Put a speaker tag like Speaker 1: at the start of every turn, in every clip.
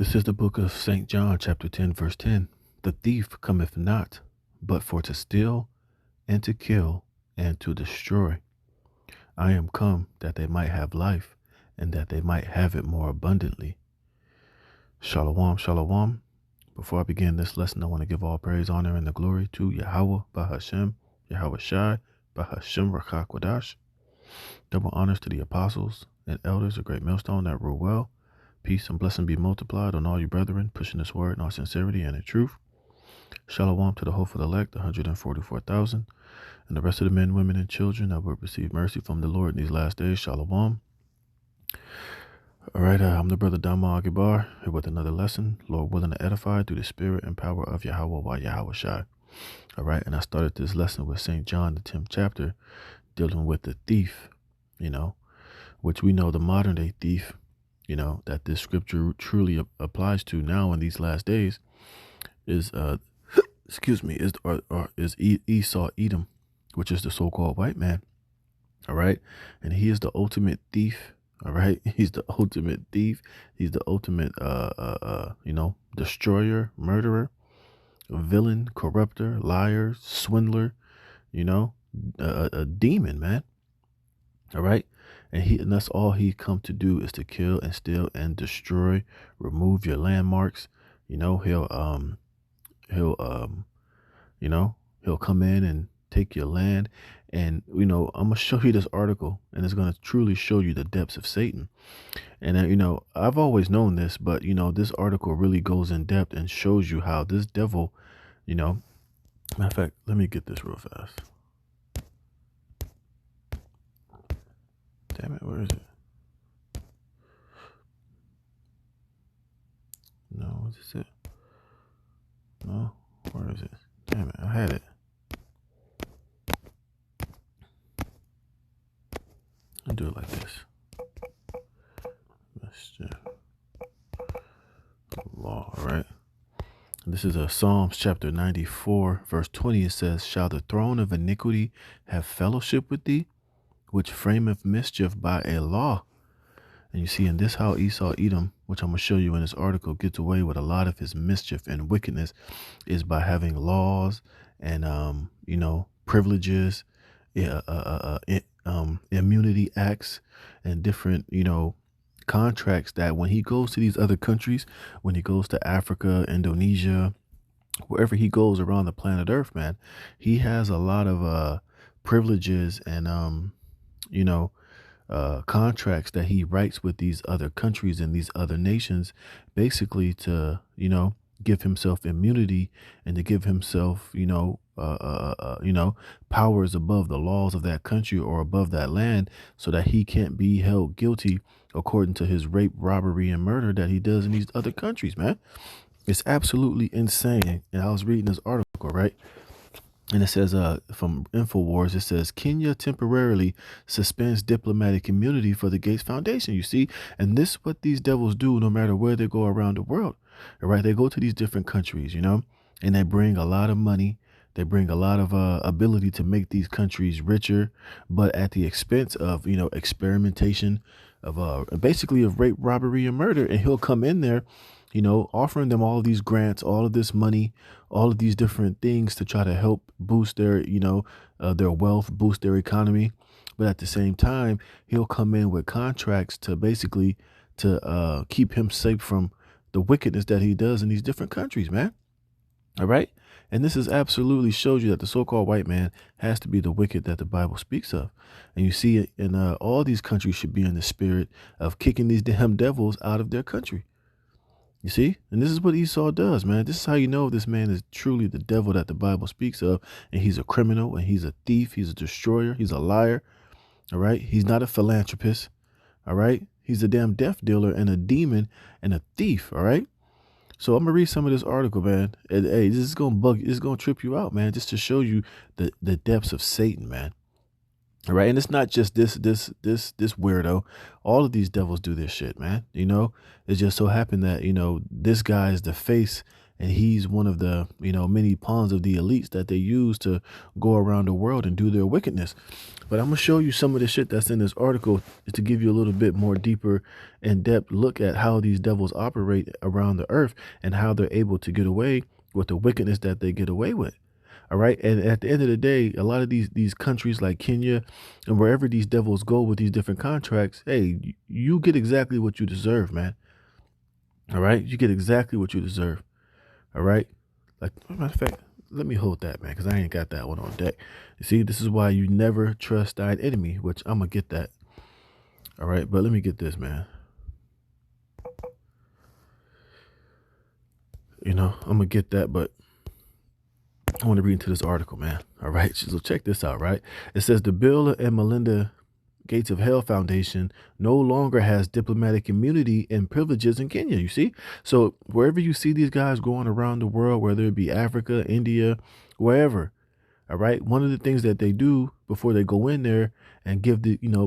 Speaker 1: This is the book of St. John, chapter 10, verse 10. The thief cometh not, but for to steal and to kill and to destroy. I am come that they might have life and that they might have it more abundantly. Shalom, shalom. Before I begin this lesson, I want to give all praise, honor, and the glory to Yahweh, Bahashem, Yahweh Shai, Bahashem Rakakwadash. Double honors to the apostles and elders, a great millstone that rule well. Peace and blessing be multiplied on all you brethren, pushing this word in all sincerity and in truth. Shalom to the hopeful elect, 144,000, and the rest of the men, women, and children that will receive mercy from the Lord in these last days. Shalom. All right, I'm the brother Dhamma Agibar, here with another lesson, Lord willing to edify through the spirit and power of Yahweh by Yahweh Shai. All right, and I started this lesson with St. John, the 10th chapter, dealing with the thief, which we know the modern day thief, that this scripture truly applies to now in these last days is, is Esau Edom, which is the so-called white man. All right. And he is the ultimate thief. All right. He's the ultimate thief. He's the ultimate, destroyer, murderer, villain, corrupter, liar, swindler, a demon, man. All right. And that's all he come to do is to kill and steal and destroy, remove your landmarks. He'll come in and take your land. And, I'm going to show you this article, and it's going to truly show you the depths of Satan. And, I've always known this, but, this article really goes in depth and shows you how this devil, matter of fact, let me get this real fast. Damn it, where is it? No, is this it? No, where is it? Damn it, I had it. I'll do it like this. Mischief. Law, all right? This is Psalms chapter 94, verse 20. It says, "Shall the throne of iniquity have fellowship with thee, which frameth mischief by a law?" And you see in this how Esau Edom, which I'm going to show you in this article, gets away with a lot of his mischief and wickedness is by having laws and, privileges, immunity acts and different, contracts that when he goes to these other countries, when he goes to Africa, Indonesia, wherever he goes around the planet Earth, man, he has a lot of privileges and, contracts that he writes with these other countries and these other nations, basically to, give himself immunity and to give himself, powers above the laws of that country or above that land so that he can't be held guilty according to his rape, robbery, and murder that he does in these other countries, man. It's absolutely insane. And I was reading this article, right? And it says, from InfoWars, it says, Kenya temporarily suspends diplomatic immunity for the Gates Foundation. You see, and this is what these devils do no matter where they go around the world. All right. They go to these different countries, and they bring a lot of money. They bring a lot of ability to make these countries richer, but at the expense of, experimentation of basically of rape, robbery, and murder. And he'll come in there, offering them all of these grants, all of this money, all of these different things to try to help boost their, their wealth, boost their economy. But at the same time, he'll come in with contracts to basically to keep him safe from the wickedness that he does in these different countries, man. All right. And this is absolutely shows you that the so-called white man has to be the wicked that the Bible speaks of. And you see it in all these countries should be in the spirit of kicking these damn devils out of their country. You see? And this is what Esau does, man. This is how you know this man is truly the devil that the Bible speaks of. And he's a criminal and he's a thief. He's a destroyer. He's a liar. All right. He's not a philanthropist. All right. He's a damn death dealer and a demon and a thief. All right. So I'm gonna read some of this article, man. And, hey, this is gonna trip you out, man, just to show you the depths of Satan, man. All right, and it's not just this weirdo. All of these devils do this shit, man. It just so happened that this guy is the face And he's one of the, many pawns of the elites that they use to go around the world and do their wickedness. But I'm going to show you some of the shit that's in this article to give you a little bit more deeper in depth look at how these devils operate around the earth and how they're able to get away with the wickedness that they get away with. All right. And at the end of the day, a lot of these countries like Kenya and wherever these devils go with these different contracts, hey, you get exactly what you deserve, man. All right. You get exactly what you deserve. All right. Like, matter of fact, let me hold that, man, because I ain't got that one on deck. You see, this is why you never trust thine enemy, which I'm going to get that. All right. But let me get this, man. I'm going to get that, but I want to read into this article, man. All right. So check this out, right? It says the Bill and Melinda Gates of Hell Foundation no longer has diplomatic immunity and privileges in Kenya. You see? So wherever you see these guys going around the world, whether it be Africa, India, wherever, all right, one of the things that they do before they go in there and give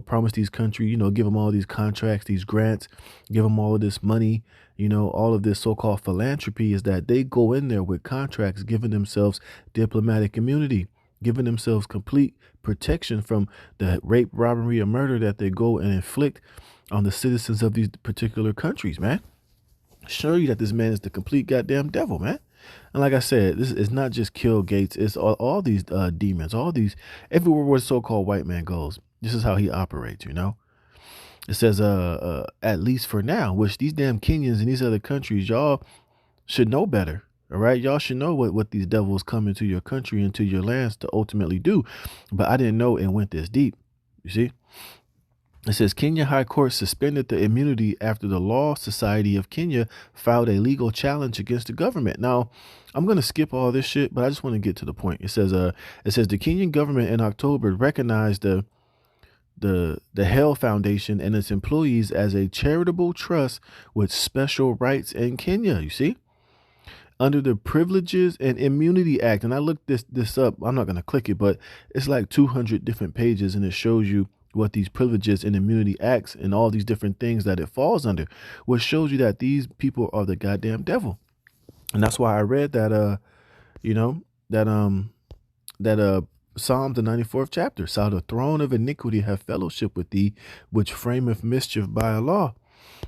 Speaker 1: promise these countries, give them all these contracts, these grants, give them all of this money, all of this so-called philanthropy, is that they go in there with contracts, giving themselves diplomatic immunity, giving themselves complete protection from the rape, robbery, or murder that they go and inflict on the citizens of these particular countries, man. Show you that this man is the complete goddamn devil, man. And like I said, this is not just Kill Gates. It's all these demons, all these, everywhere where so-called white man goes. This is how he operates, It says, at least for now, which these damn Kenyans and these other countries, y'all should know better. All right. Y'all should know what these devils come into your country, into your lands to ultimately do. But I didn't know it went this deep. You see? It says Kenya High Court suspended the immunity after the Law Society of Kenya filed a legal challenge against the government. Now, I'm going to skip all this shit, but I just want to get to the point. It says the Kenyan government in October recognized the Hell Foundation and its employees as a charitable trust with special rights in Kenya. You see? Under the Privileges and Immunity Act. And I looked this up. I'm not going to click it, but it's like 200 different pages, and it shows you what these privileges and immunity acts and all these different things that it falls under, which shows you that these people are the goddamn devil. And that's why I read that Psalms, the 94th chapter, shall the throne of iniquity have fellowship with thee, which frameth mischief by a law.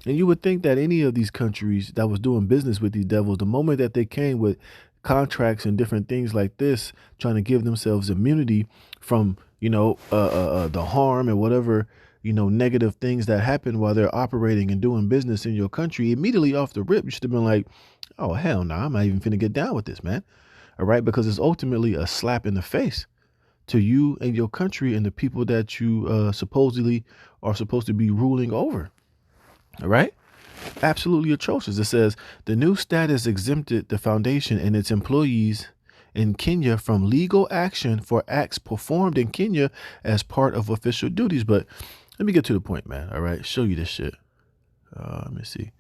Speaker 1: And you would think that any of these countries that was doing business with these devils, the moment that they came with contracts and different things like this, trying to give themselves immunity from, the harm and whatever, negative things that happen while they're operating and doing business in your country, immediately off the rip, you should have been like, oh, hell no, I'm not even finna get down with this, man. All right. Because it's ultimately a slap in the face to you and your country and the people that you supposedly are supposed to be ruling over. All right. Absolutely atrocious. It says the new status exempted the foundation and its employees in Kenya from legal action for acts performed in Kenya as part of official duties. But let me get to the point, man. All right. Show you this shit. Let me see.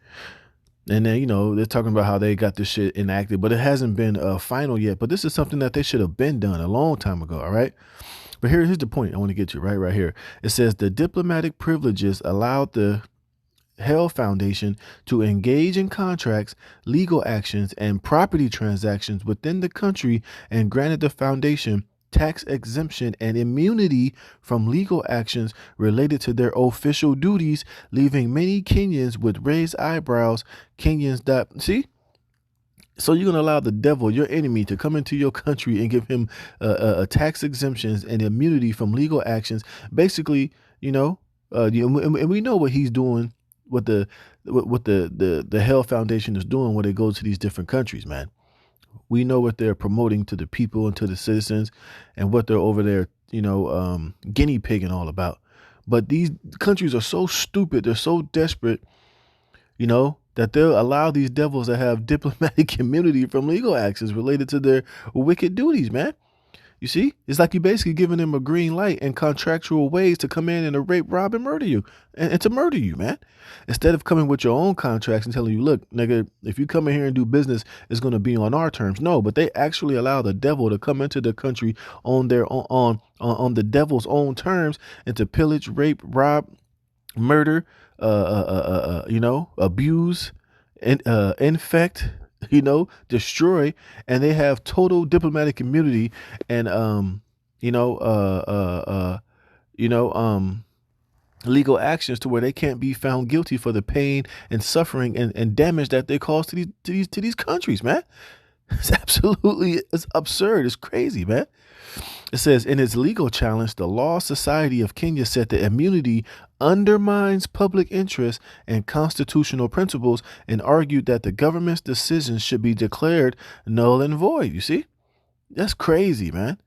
Speaker 1: And then, they're talking about how they got this shit enacted, but it hasn't been final yet. But this is something that they should have been done a long time ago. All right. But here's the point I want to get to right here. It says the diplomatic privileges allowed the Hell Foundation to engage in contracts, legal actions, and property transactions within the country, and granted the foundation tax exemption and immunity from legal actions related to their official duties, leaving many Kenyans with raised eyebrows. See? So you're going to allow the devil, your enemy, to come into your country and give him tax exemptions and immunity from legal actions. Basically, and we know what he's doing, what the Hell Foundation is doing when they go to these different countries, man. We know what they're promoting to the people and to the citizens and what they're over there, guinea pigging all about. But these countries are so stupid. They're so desperate, that they'll allow these devils to have diplomatic immunity from legal actions related to their wicked duties, man. You see, it's like you basically giving them a green light and contractual ways to come in and to rape, rob, and murder you and to murder you, man. Instead of coming with your own contracts and telling you, look, nigga, if you come in here and do business, it's going to be on our terms. No, but they actually allow the devil to come into the country on their on the devil's own terms and to pillage, rape, rob, murder, abuse, and infect, destroy, and they have total diplomatic immunity and you know, you know, legal actions to where they can't be found guilty for the pain and suffering and damage that they cause to these countries, man. It's absurd. It's crazy, man. It says in its legal challenge, the Law Society of Kenya said that immunity undermines public interest and constitutional principles and argued that the government's decisions should be declared null and void. You see? That's crazy, man.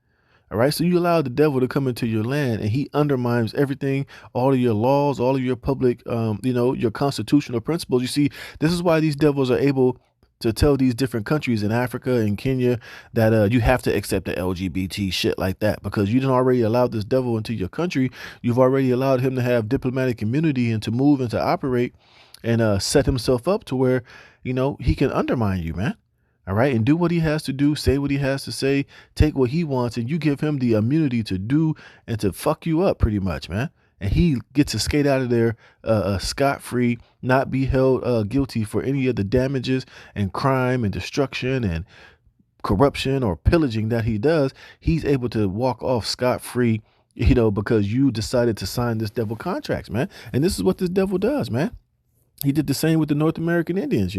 Speaker 1: All right. So you allow the devil to come into your land and he undermines everything, all of your laws, all of your public, your constitutional principles. You see, this is why these devils are able to tell these different countries in Africa and Kenya that you have to accept the LGBT shit like that, because you didn't already allow this devil into your country. You've already allowed him to have diplomatic immunity and to move and to operate and set himself up to where, he can undermine you, man. All right. And do what he has to do, say what he has to say, take what he wants, and you give him the immunity to do and to fuck you up pretty much, man. And he gets to skate out of there scot-free, not be held guilty for any of the damages and crime and destruction and corruption or pillaging that he does. He's able to walk off scot-free, because you decided to sign this devil contracts, man. And this is what this devil does, man. He did the same with the North American Indians,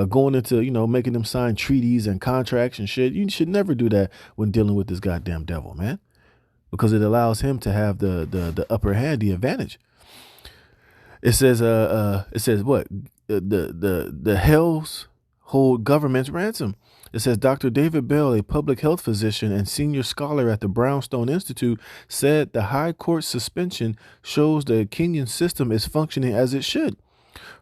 Speaker 1: going into, making them sign treaties and contracts and shit. You should never do that when dealing with this goddamn devil, man, because it allows him to have the upper hand, the advantage. It says what? The hells hold government's ransom. It says Dr. David Bell, a public health physician and senior scholar at the Brownstone Institute, said the high court suspension shows the Kenyan system is functioning as it should.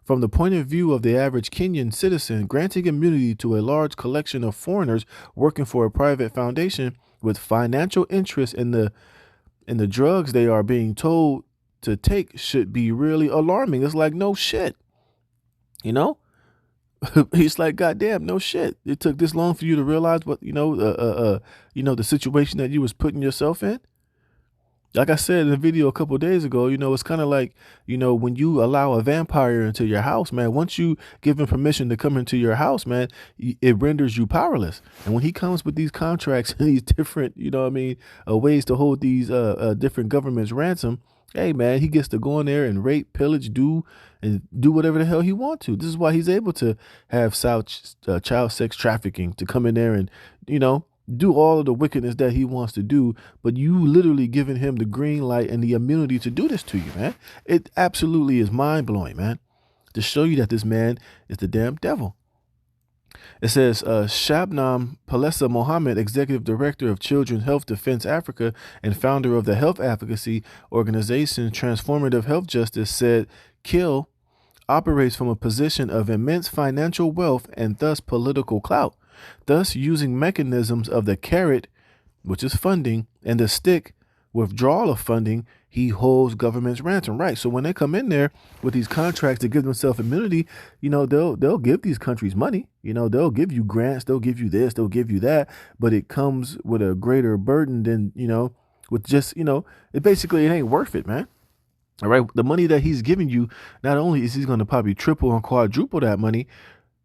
Speaker 1: From the point of view of the average Kenyan citizen, granting immunity to a large collection of foreigners working for a private foundation with financial interest in the drugs they are being told to take should be really alarming. It's like, no shit. He's like, goddamn, no shit. It took this long for you to realize what, the situation that you was putting yourself in. Like I said in the video a couple of days ago, it's kind of like, when you allow a vampire into your house, man, once you give him permission to come into your house, man, it renders you powerless. And when he comes with these contracts and these different, ways to hold these different governments ransom, hey, man, he gets to go in there and rape, pillage, do whatever the hell he wants to. This is why he's able to have child sex trafficking, to come in there and, do all of the wickedness that he wants to do, but you literally giving him the green light and the immunity to do this to you, man. It absolutely is mind-blowing, man, to show you that this man is the damn devil. It says Shabnam Palesa Mohammed, Executive Director of Children's Health Defense Africa and founder of the health advocacy organization Transformative Health Justice, said Kill operates from a position of immense financial wealth and thus political clout. Thus, using mechanisms of the carrot, which is funding, and the stick, withdrawal of funding, he holds government's ransom. Right. So when they come in there with these contracts to give themselves immunity, they'll give these countries money. They'll give you grants. They'll give you this. They'll give you that. But it comes with a greater burden than, with just, it ain't worth it, man. All right. The money that he's giving you, not only is he going to probably triple and quadruple that money,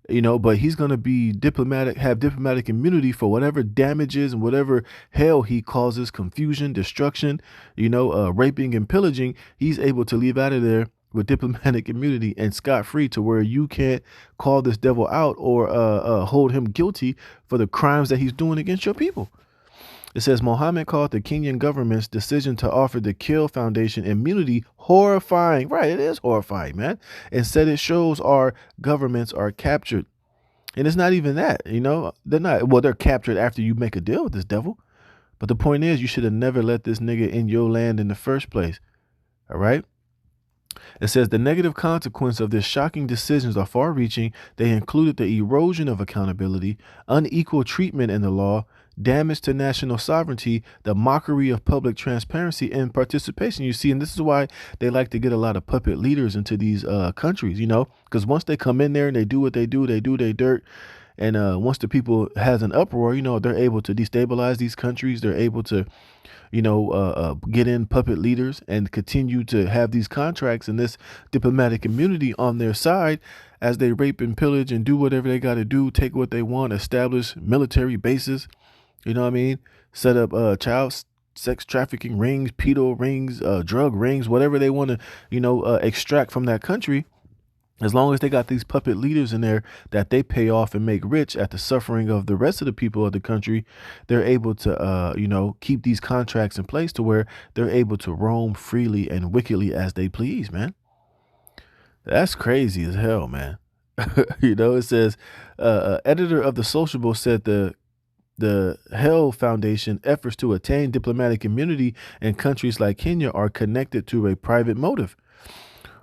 Speaker 1: but he's going to be have diplomatic immunity for whatever damages and whatever hell he causes, confusion, destruction, raping and pillaging. He's able to leave out of there with diplomatic immunity and scot-free, to where you can't call this devil out or hold him guilty for the crimes that he's doing against your people. It says Mohammed called the Kenyan government's decision to offer the Kill Foundation immunity horrifying. Right, it is horrifying, man. And said it shows our governments are captured. And it's not even that, they're not. Well, they're captured after you make a deal with this devil. But the point is, you should have never let this nigga in your land in the first place. All right. It says the negative consequence of this shocking decisions are far-reaching. They included the erosion of accountability, unequal treatment in the law, damage to national sovereignty, the mockery of public transparency and participation. You see, and this is why they like to get a lot of puppet leaders into these countries, because once they come in there and they do what they do their dirt. And once the people has an uproar, they're able to destabilize these countries. They're able to, get in puppet leaders and continue to have these contracts and this diplomatic immunity on their side as they rape and pillage and do whatever they got to do, take what they want, establish military bases, you know what I mean? Set up child sex trafficking rings, pedo rings, drug rings, whatever they want to, extract from that country. As long as they got these puppet leaders in there that they pay off and make rich at the suffering of the rest of the people of the country, they're able to, keep these contracts in place to where they're able to roam freely and wickedly as they please, man. That's crazy as hell, man. It says, editor of the Sociable said the Hell Foundation efforts to attain diplomatic immunity in countries like Kenya are connected to a private motive.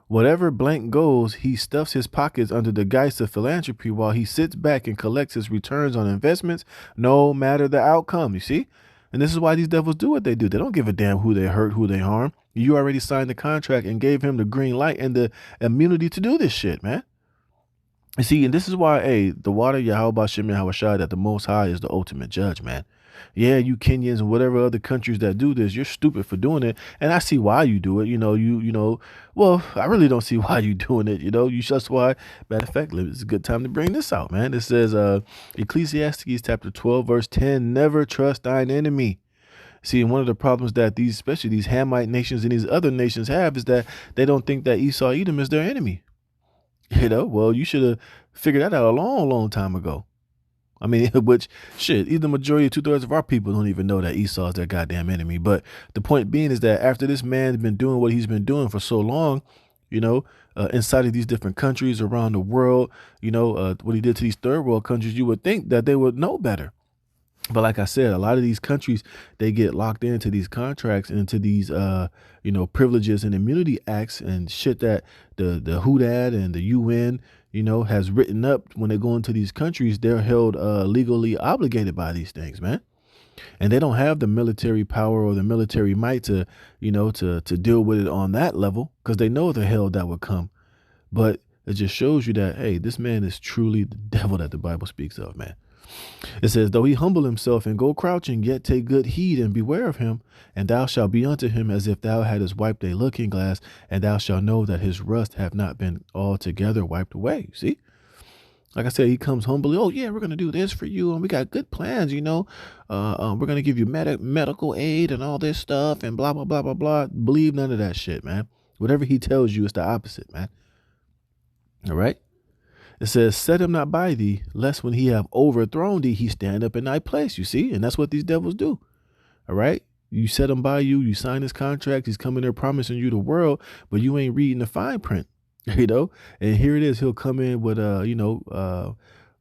Speaker 1: Whatever blank goes, he stuffs his pockets under the guise of philanthropy while he sits back and collects his returns on investments, no matter the outcome, you see? And this is why these devils do what they do. They don't give a damn who they hurt, who they harm. You already signed the contract and gave him the green light and the immunity to do this shit, man. You see, and this is why, the water Yahweh Shem Yahweh that the Most High is the ultimate judge, man. Yeah, you Kenyans and whatever other countries that do this, you're stupid for doing it. And I see why you do it. Well, I really don't see why you doing it. That's why, matter of fact, it's a good time to bring this out, man. It says, Ecclesiastes chapter 12, verse 10, never trust thine enemy. See, and one of the problems that especially these Hamite nations and these other nations have is that they don't think that Esau Edom is their enemy. Well, you should have figured that out a long, long time ago. I mean, which shit, even the majority, 2/3 of our people don't even know that Esau is their goddamn enemy. But the point being is that after this man's been doing what he's been doing for so long, inside of these different countries around the world, what he did to these third world countries, you would think that they would know better. But like I said, a lot of these countries, they get locked into these contracts and into these, privileges and immunity acts and shit that the HUDAD and the UN, has written up. When they go into these countries, they're held legally obligated by these things, man. And they don't have the military power or the military might to deal with it on that level because they know the hell that would come. But it just shows you that, hey, this man is truly the devil that the Bible speaks of, man. It says, though he humble himself and go crouching, yet take good heed and beware of him. And thou shalt be unto him as if thou hadst wiped a looking glass, and thou shalt know that his rust have not been altogether wiped away. See? Like I said, he comes humbly. Oh, yeah, we're going to do this for you. And we got good plans, we're going to give you medical aid and all this stuff and blah, blah, blah, blah, blah. Believe none of that shit, man. Whatever he tells you is the opposite, man. All right? It says, set him not by thee, lest when he have overthrown thee, he stand up in thy place, you see? And that's what these devils do. All right? You set him by you sign his contract, he's coming there promising you the world, but you ain't reading the fine print, And here it is, he'll come in with,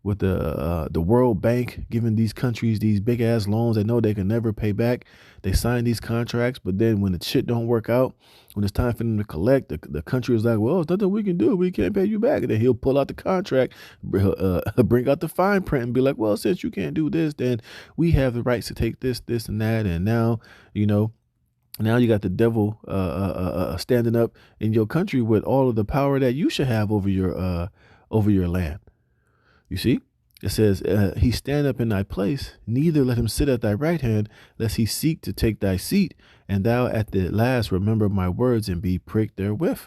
Speaker 1: with the World Bank giving these countries these big ass loans they know they can never pay back. They sign these contracts, but then when the shit don't work out, when it's time for them to collect, the country is like, well, there's nothing we can do. We can't pay you back. And then he'll pull out the contract, bring out the fine print and be like, well, since you can't do this, then we have the rights to take this, this and that. And now, now you got the devil standing up in your country with all of the power that you should have over your land. You see, it says, he stand up in thy place, neither let him sit at thy right hand, lest he seek to take thy seat, and thou at the last remember my words and be pricked therewith.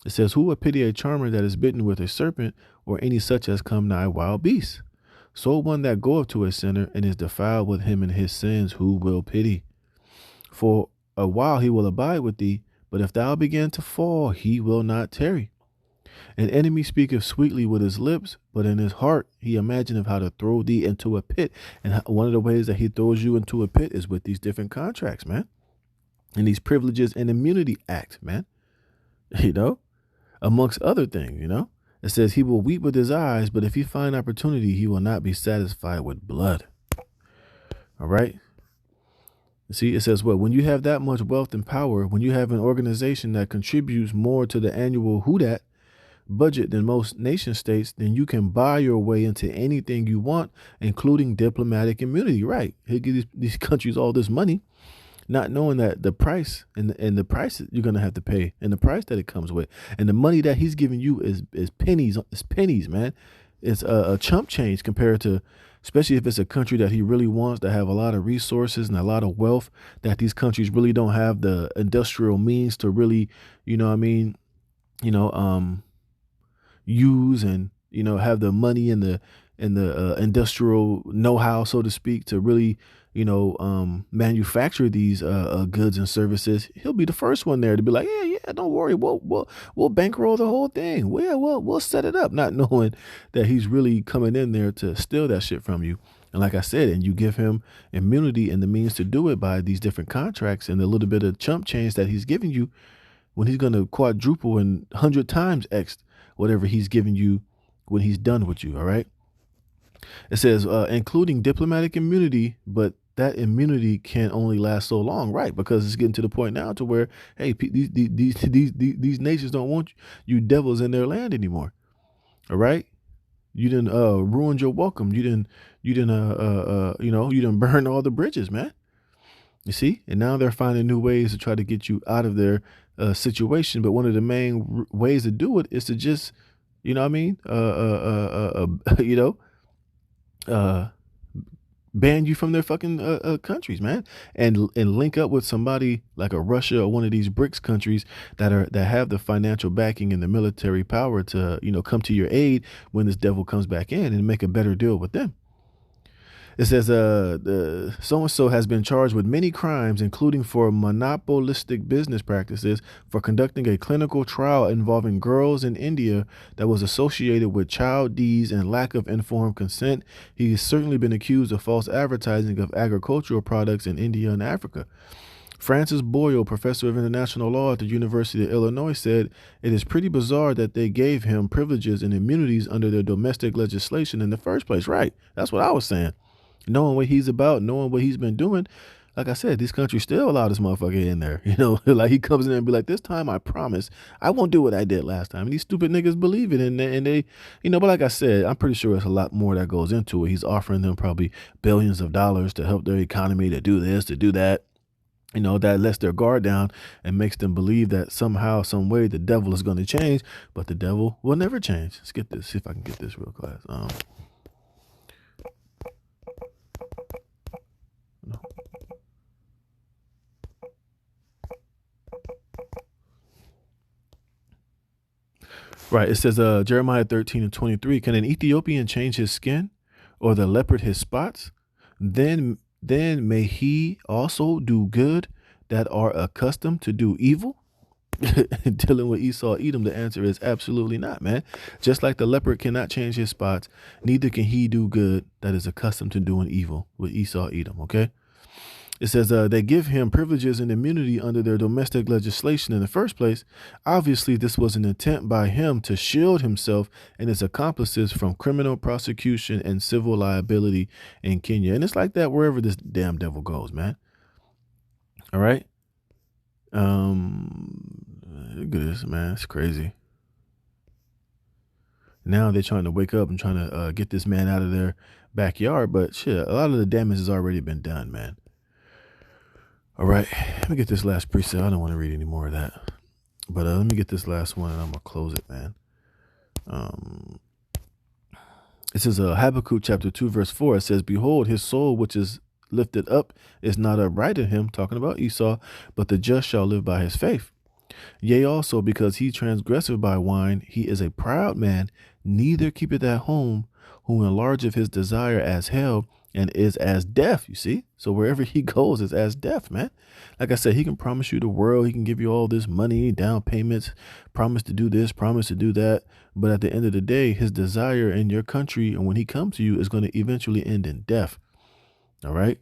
Speaker 1: It says, who would pity a charmer that is bitten with a serpent, or any such as come nigh wild beasts? So one that goeth to a sinner and is defiled with him in his sins, who will pity? For a while he will abide with thee, but if thou begin to fall, he will not tarry. An enemy speaketh sweetly with his lips, but in his heart he imagineth how to throw thee into a pit. And one of the ways that he throws you into a pit is with these different contracts, man. And these privileges and immunity act, man. Amongst other things, It says he will weep with his eyes, but if he find opportunity, he will not be satisfied with blood. All right. See, it says, well, when you have that much wealth and power, when you have an organization that contributes more to the annual HUDAT budget than most nation states, then you can buy your way into anything you want, including diplomatic immunity. Right. He'll give these countries all this money, not knowing that the price and the price you're going to have to pay and the price that it comes with and the money that he's giving you is pennies. It's pennies, man. It's a chump change compared to, especially if it's a country that he really wants to have a lot of resources and a lot of wealth that these countries really don't have the industrial means to really, use and have the money and the industrial know-how, so to speak, to really manufacture these goods and services, he'll be the first one there to be like, yeah, don't worry, we'll bankroll the whole thing. Well, yeah, we'll set it up, not knowing that he's really coming in there to steal that shit from you. And like I said, and you give him immunity and the means to do it by these different contracts and the little bit of chump change that he's giving you, when he's going to quadruple and 100 times X whatever he's giving you when he's done with you. All right. It says, including diplomatic immunity, but that immunity can only last so long, right? Because it's getting to the point now to where, hey, these nations don't want you devils in their land anymore. All right. You didn't ruined your welcome. You didn't you didn't burn all the bridges, man. You see, and now they're finding new ways to try to get you out of their situation. But one of the main ways to do it is to just, you know what I mean, uh, ban you from their fucking countries, man, and link up with somebody like a Russia or one of these BRICS countries that have the financial backing and the military power to come to your aid when this devil comes back in and make a better deal with them. It says, the so-and-so has been charged with many crimes, including for monopolistic business practices, for conducting a clinical trial involving girls in India that was associated with child Ds and lack of informed consent. He has certainly been accused of false advertising of agricultural products in India and Africa. Francis Boyle, professor of international law at the University of Illinois, said it is pretty bizarre that they gave him privileges and immunities under their domestic legislation in the first place. Right. That's what I was saying. Knowing what he's about, knowing what he's been doing, like I said, this country still allowed this motherfucker in there. Like he comes in there and be like, this time I promise I won't do what I did last time. And these stupid niggas believe it. And they, but like I said, I'm pretty sure there's a lot more that goes into it. He's offering them probably billions of dollars to help their economy, to do this, to do that. That lets their guard down and makes them believe that somehow, some way, the devil is going to change. But the devil will never change. Let's get this. See if I can get this real fast. No. Right. It says Jeremiah 13:23. Can an Ethiopian change his skin, or the leopard his spots? Then may he also do good that are accustomed to do evil? Dealing with Esau, Edom, the answer is absolutely not, man. Just like the leopard cannot change his spots, neither can he do good that is accustomed to doing evil with Esau, Edom. Okay. It says they give him privileges and immunity under their domestic legislation in the first place. Obviously, this was an attempt by him to shield himself and his accomplices from criminal prosecution and civil liability in Kenya. And it's like that wherever this damn devil goes, man. All right. Look at this, man. It's crazy. Now they're trying to wake up and trying to get this man out of their backyard. But shit, a lot of the damage has already been done, man. All right, let me get this last precept. I don't want to read any more of that. But let me get this last one and I'm going to close it, man. It says Habakkuk chapter 2, verse 4. It says, behold, his soul, which is lifted up, is not upright in him, talking about Esau, but the just shall live by his faith. Yea, also, because he transgresseth by wine, he is a proud man, neither keepeth at home, who enlargeth his desire as hell, and is as deaf, you see? So wherever he goes is as deaf, man. Like I said, he can promise you the world. He can give you all this money, down payments, promise to do this, promise to do that. But at the end of the day, his desire in your country and when he comes to you is going to eventually end in death. All right.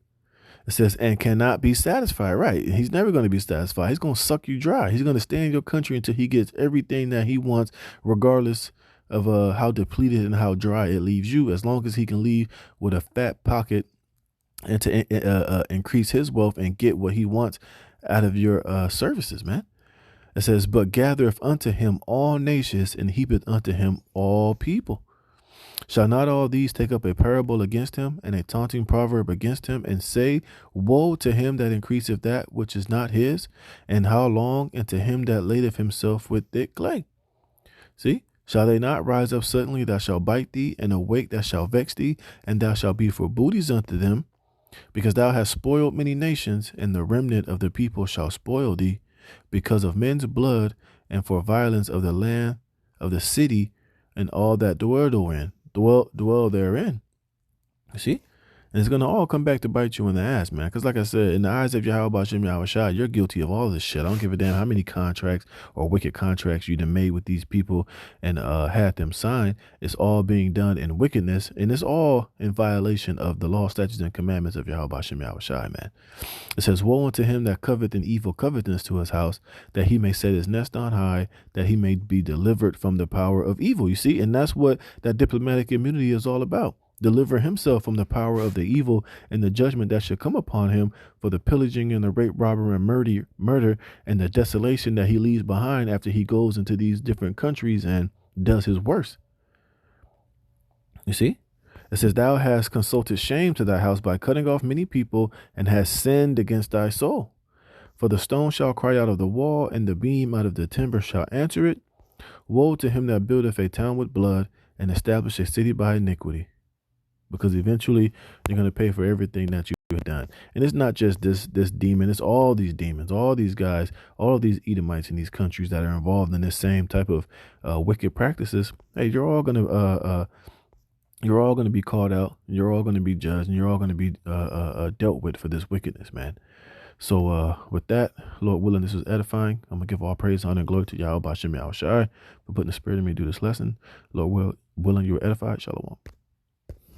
Speaker 1: It says, and cannot be satisfied. Right. He's never going to be satisfied. He's going to suck you dry. He's going to stay in your country until he gets everything that he wants, regardless of how depleted and how dry it leaves you, as long as he can leave with a fat pocket and to increase his wealth and get what he wants out of your services, man. It says, but gathereth unto him all nations and heapeth unto him all people. Shall not all these take up a parable against him and a taunting proverb against him and say, woe to him that increaseth that which is not his, and how long, and to him that ladeth himself with thick clay? See? Shall they not rise up suddenly that shall bite thee, and awake that shall vex thee, and thou shalt be for booties unto them, because thou hast spoiled many nations, and the remnant of the people shall spoil thee, because of men's blood, and for violence of the land of the city and all that dwell therein. You see? And it's gonna all come back to bite you in the ass, man. Because like I said, in the eyes of Yahweh Bashem Yahushua, you're guilty of all this shit. I don't give a damn how many contracts or wicked contracts you done made with these people and had them sign. It's all being done in wickedness, and it's all in violation of the law, statutes, and commandments of Yahweh Bashem Yahushua, man. It says, woe unto him that coveteth an evil covetousness to his house, that he may set his nest on high, that he may be delivered from the power of evil. You see, and that's what that diplomatic immunity is all about. Deliver himself from the power of the evil and the judgment that should come upon him for the pillaging and the rape, robbery, and murder, and the desolation that he leaves behind after he goes into these different countries and does his worst. You see? It says, thou hast consulted shame to thy house by cutting off many people, and hast sinned against thy soul. For the stone shall cry out of the wall, and the beam out of the timber shall answer it. Woe to him that buildeth a town with blood, and establish a city by iniquity. Because eventually you're going to pay for everything that you have done. And it's not just this demon, it's all these demons, all these guys, all of these Edomites in these countries that are involved in this same type of wicked practices. Hey, you're all going to be called out, you're all going to be judged, and you're all going to be dealt with for this wickedness, man. So with that, Lord willing, this is edifying. I'm going to give all praise, honor, and glory to Yahweh Bashem Yahushua for putting the spirit in me to do this lesson. Lord willing, you are edified. Shalom.